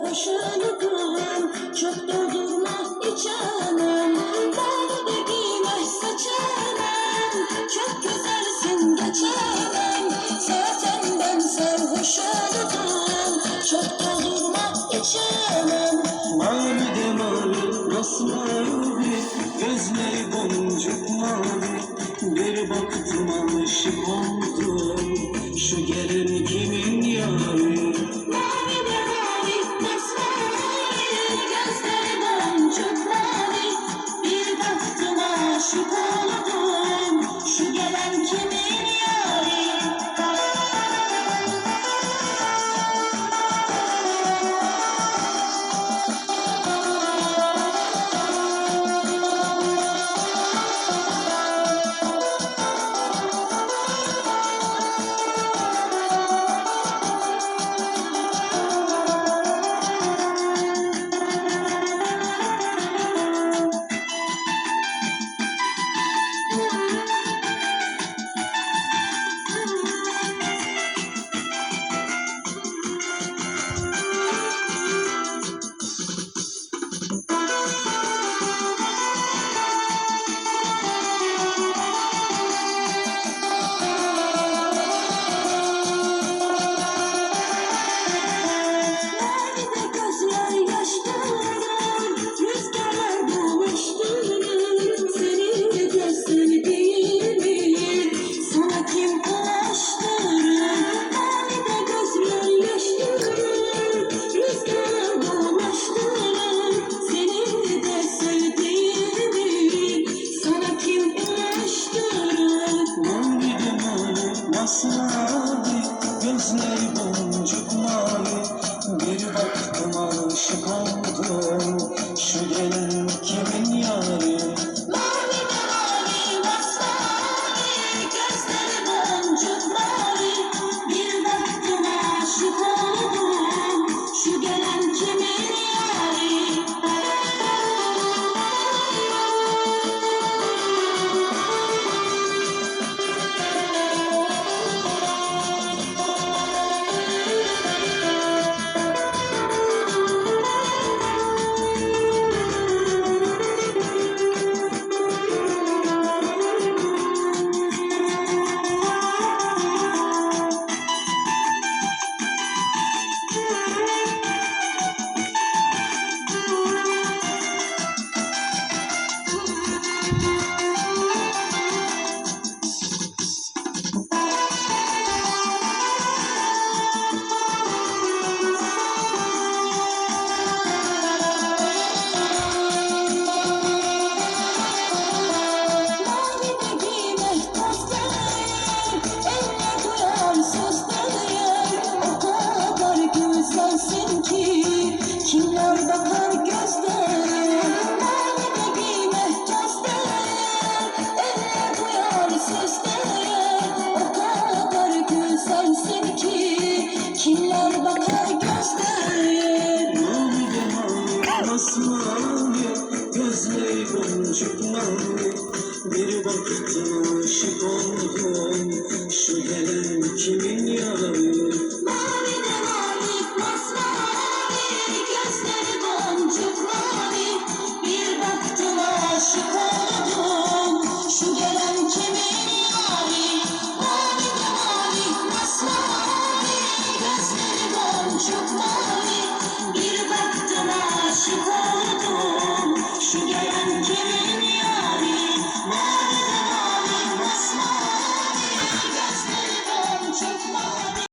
sarhoş oldum. Çok doldurma içemem. Mavi de giyme saçamam. Çok güzelsin geçemem. Zaten ben sarhoş oldum. Çok doldurma içemem. Mavi de mavi, masmavi, gözleri boncuk mavi. Bir baktım aşık oldum, şu gelen kimin yari? Mavi de mavi, masmavi, gözleri boncuk mavi. Bir baktım aşık oldum, şu gelen kimin yari? Masmavi, gözleri boncuk mavi. Bir baktım aşık oldum, şu gelen kimin yari? Mavi de mavi, masmavi, gözleri boncuk mavi. Bir baktım aşık oldum, şu gelen kimin yari? Kimler bakar gözlerine, mavi de giyme gözlerine, eller duyar seslerine, o kadar güzelsin ki, kimler bakar gözlerine. Mavi de mavi, masmavi, gözleri boncuk mavi. Bir baktım aşık oldum.